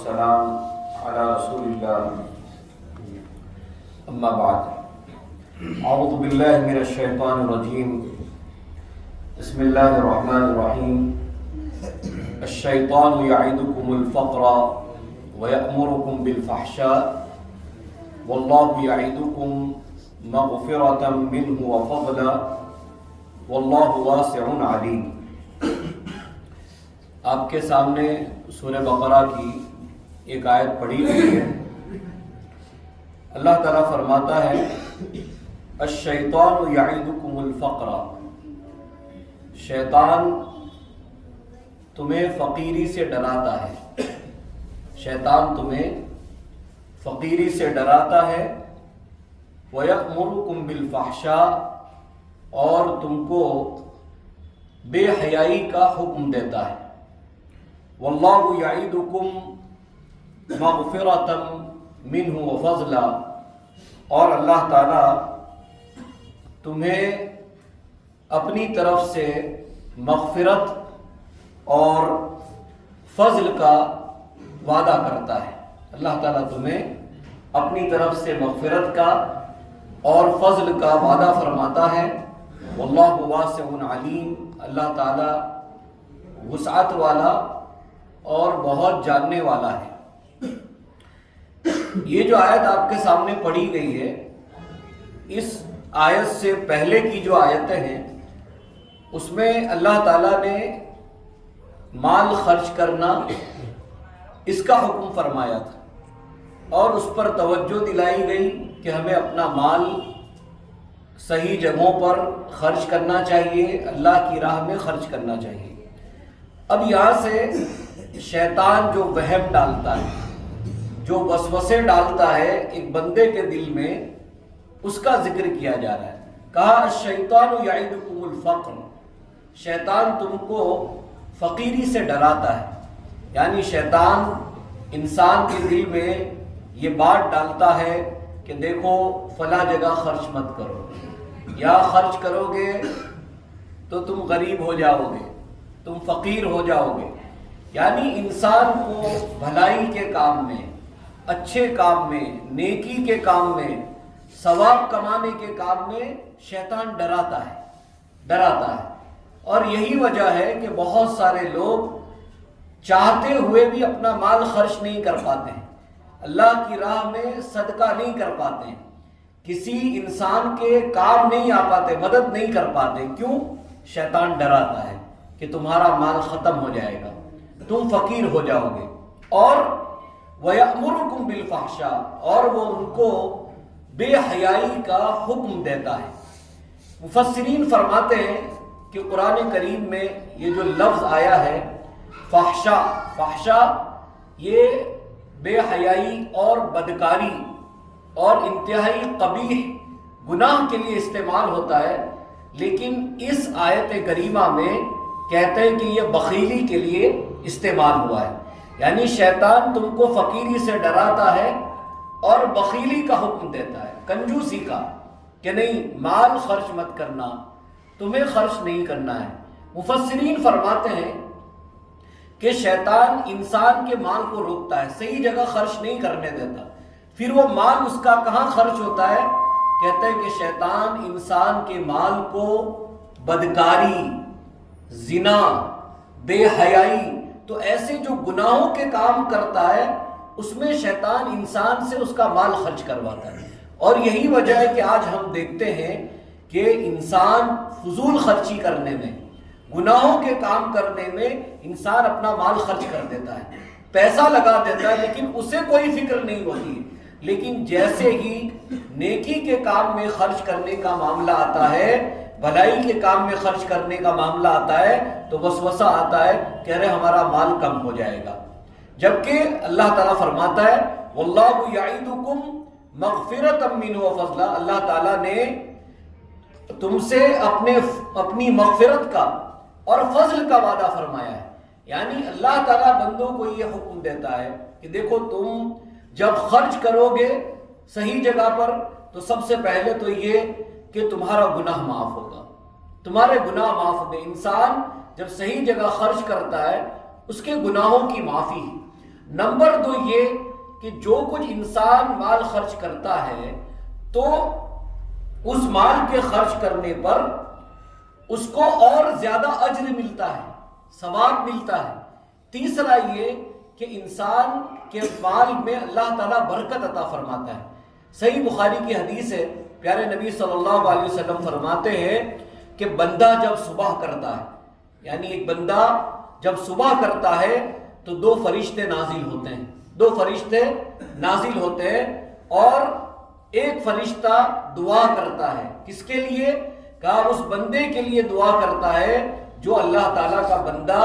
والسلام على رسول الله اما بعد اعوذ باللہ من الشیطان الرجیم بسم اللہ الرحمن الرحیم الشیطان یعدکم الفقر ویأمرکم بالفحشاء واللہ یعدکم مغفرة منہ وفضلا واللہ واسع علیم۔ آپ کے سامنے سورہ بقرہ کی ایک آیت پڑھی ہوئی ہے۔ اللہ تعالیٰ فرماتا ہے الشیطان یعدکم الفقر، شیطان تمہیں فقیری سے ڈراتا ہے، شیطان تمہیں فقیری سے ڈراتا ہے، وَيَأْمُرُكُمْ بِالْفَحْشَاءِ، اور تم کو بے حیائی کا حکم دیتا ہے، وَاللَّهُ يَعِدُكُمْ مَغْفِرَةً مِّنْهُ وَفَضْلًا، اور اللہ تعالیٰ تمہیں اپنی طرف سے مغفرت اور فضل کا وعدہ کرتا ہے۔ اللہ تعالیٰ تمہیں اپنی طرف سے مغفرت کا اور فضل کا وعدہ فرماتا ہے۔ واللہ واسع علیم، اللہ تعالیٰ وسعت والا اور بہت جاننے والا ہے۔ یہ جو آیت آپ کے سامنے پڑھی گئی ہے، اس آیت سے پہلے کی جو آیتیں ہیں اس میں اللہ تعالیٰ نے مال خرچ کرنا اس کا حکم فرمایا تھا، اور اس پر توجہ دلائی گئی کہ ہمیں اپنا مال صحیح جگہوں پر خرچ کرنا چاہیے، اللہ کی راہ میں خرچ کرنا چاہیے۔ اب یہاں سے شیطان جو وہم ڈالتا ہے، جو وسوسے ڈالتا ہے ایک بندے کے دل میں، اس کا ذکر کیا جا رہا ہے۔ کہا الشیطان یعدکم الفقر، شیطان تم کو فقیری سے ڈراتا ہے، یعنی شیطان انسان کے دل میں یہ بات ڈالتا ہے کہ دیکھو فلاں جگہ خرچ مت کرو، یا خرچ کرو گے تو تم غریب ہو جاؤ گے، تم فقیر ہو جاؤ گے۔ یعنی انسان کو بھلائی کے کام میں، اچھے کام میں، نیکی کے کام میں، ثواب کمانے کے کام میں شیطان ڈراتا ہے۔ اور یہی وجہ ہے کہ بہت سارے لوگ چاہتے ہوئے بھی اپنا مال خرچ نہیں کر پاتے ہیں، اللہ کی راہ میں صدقہ نہیں کر پاتے ہیں، کسی انسان کے کام نہیں آ پاتے، مدد نہیں کر پاتے۔ کیوں؟ شیطان ڈراتا ہے کہ تمہارا مال ختم ہو جائے گا، تم فقیر ہو جاؤ گے۔ اور وَيَأْمُرُكُمْ بِالْفَحْشَاءِ، اور وہ ان کو بے حیائی کا حکم دیتا ہے۔ مفسرین فرماتے ہیں کہ قرآن کریم میں یہ جو لفظ آیا ہے فحشا، یہ بے حیائی اور بدکاری اور انتہائی قبیح گناہ کے لیے استعمال ہوتا ہے، لیکن اس آیت کریمہ میں کہتے ہیں کہ یہ بخیلی کے لیے استعمال ہوا ہے۔ یعنی شیطان تم کو فقیری سے ڈراتا ہے اور بخیلی کا حکم دیتا ہے، کنجوسی کا، کہ نہیں مال خرچ مت کرنا، تمہیں خرچ نہیں کرنا ہے۔ مفسرین فرماتے ہیں کہ شیطان انسان کے مال کو روکتا ہے، صحیح جگہ خرچ نہیں کرنے دیتا، پھر وہ مال اس کا کہاں خرچ ہوتا ہے؟ کہتے ہیں کہ شیطان انسان کے مال کو بدکاری، زنا، بے حیائی، تو ایسے جو گناہوں کے کام کرتا ہے اس میں شیطان انسان سے اس کا مال خرچ کرواتا ہے۔ اور یہی وجہ ہے کہ آج ہم دیکھتے ہیں کہ انسان فضول خرچی کرنے میں، گناہوں کے کام کرنے میں انسان اپنا مال خرچ کر دیتا ہے، پیسہ لگا دیتا ہے، لیکن اسے کوئی فکر نہیں ہوتی ہے۔ لیکن جیسے ہی نیکی کے کام میں خرچ کرنے کا معاملہ آتا ہے، بھلائی کے کام میں خرچ کرنے کا معاملہ آتا ہے، تو وسوسہ آتا ہے کہ ارے ہمارا مال کم ہو جائے گا۔ جبکہ اللہ تعالیٰ فرماتا ہے واللہ یعدکم مغفرۃ منہ وفضلا، اللہ تعالیٰ نے تم سے اپنی مغفرت کا اور فضل کا وعدہ فرمایا ہے۔ یعنی اللہ تعالیٰ بندوں کو یہ حکم دیتا ہے کہ دیکھو تم جب خرچ کرو گے صحیح جگہ پر تو سب سے پہلے تو یہ کہ تمہارا گناہ معاف ہوگا، تمہارے گناہ معاف ہوں گے۔ انسان جب صحیح جگہ خرچ کرتا ہے اس کے گناہوں کی معافی، نمبر 2 یہ کہ جو کچھ انسان مال خرچ کرتا ہے تو اس مال کے خرچ کرنے پر اس کو اور زیادہ اجر ملتا ہے، ثواب ملتا ہے۔ تیسرا یہ کہ انسان کے مال میں اللہ تعالیٰ برکت عطا فرماتا ہے۔ صحیح بخاری کی حدیث ہے، پیارے نبی صلی اللہ علیہ وسلم فرماتے ہیں کہ بندہ جب صبح کرتا ہے، یعنی ایک بندہ جب صبح کرتا ہے تو 2 فرشتے نازل ہوتے ہیں، 2 فرشتے نازل ہوتے ہیں، اور ایک فرشتہ دعا کرتا ہے۔ کس کے لیے؟ کہا اس بندے کے لیے دعا کرتا ہے جو اللہ تعالیٰ کا بندہ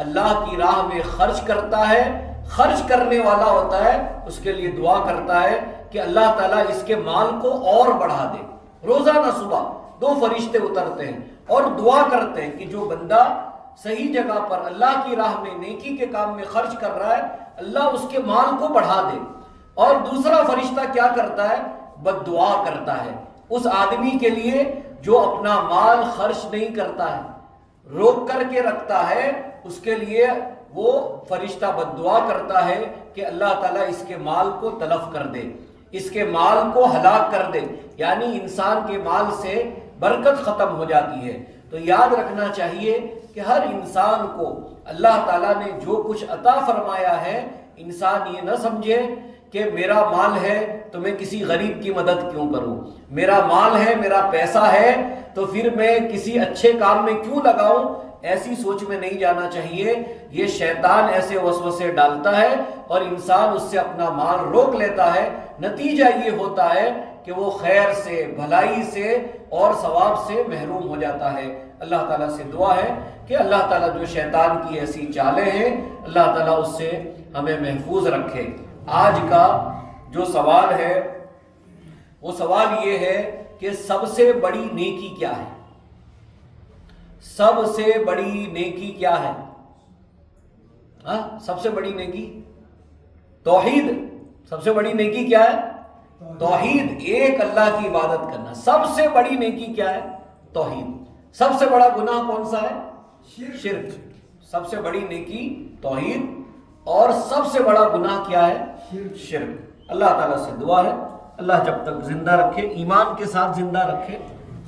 اللہ کی راہ میں خرچ کرتا ہے، خرچ کرنے والا ہوتا ہے، اس کے لیے دعا کرتا ہے کہ اللہ تعالیٰ اس کے مال کو اور بڑھا دے۔ روزانہ صبح 2 فرشتے اترتے ہیں اور دعا کرتے ہیں کہ جو بندہ صحیح جگہ پر اللہ کی راہ میں نیکی کے کام میں خرچ کر رہا ہے، اللہ اس کے مال کو بڑھا دے۔ اور دوسرا فرشتہ کیا کرتا ہے؟ بد دعا کرتا ہے اس آدمی کے لیے جو اپنا مال خرچ نہیں کرتا ہے، روک کر کے رکھتا ہے، اس کے لیے وہ فرشتہ بد دعا کرتا ہے کہ اللہ تعالیٰ اس کے مال کو تلف کر دے، اس کے مال کو ہلاک کر دے، یعنی انسان کے مال سے برکت ختم ہو جاتی ہے۔ تو یاد رکھنا چاہیے کہ ہر انسان کو اللہ تعالیٰ نے جو کچھ عطا فرمایا ہے، انسان یہ نہ سمجھے کہ میرا مال ہے تو میں کسی غریب کی مدد کیوں کروں، میرا مال ہے، میرا پیسہ ہے تو پھر میں کسی اچھے کام میں کیوں لگاؤں۔ ایسی سوچ میں نہیں جانا چاہیے، یہ شیطان ایسے وسوسے ڈالتا ہے اور انسان اس سے اپنا مال روک لیتا ہے، نتیجہ یہ ہوتا ہے کہ وہ خیر سے، بھلائی سے اور ثواب سے محروم ہو جاتا ہے۔ اللہ تعالیٰ سے دعا ہے کہ اللہ تعالیٰ جو شیطان کی ایسی چالیں ہیں، اللہ تعالیٰ اس سے ہمیں محفوظ رکھے۔ آج کا جو سوال ہے وہ سوال یہ ہے کہ سب سے بڑی نیکی کیا ہے؟ سب سے بڑی نیکی کیا ہے؟ سب سے بڑی نیکی توحید۔ سب سے بڑی نیکی کیا ہے؟ توحید، ایک اللہ کی عبادت کرنا۔ سب سے بڑی نیکی کیا ہے؟ توحید۔ سب سے بڑا گناہ کون سا ہے؟ شرک۔ سب سے بڑی نیکی توحید اور سب سے بڑا گناہ کیا ہے؟ شرک۔ اللہ تعالیٰ سے دعا ہے اللہ جب تک زندہ رکھے، ایمان کے ساتھ زندہ رکھے،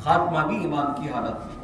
خاتمہ بھی ایمان کی حالت میں۔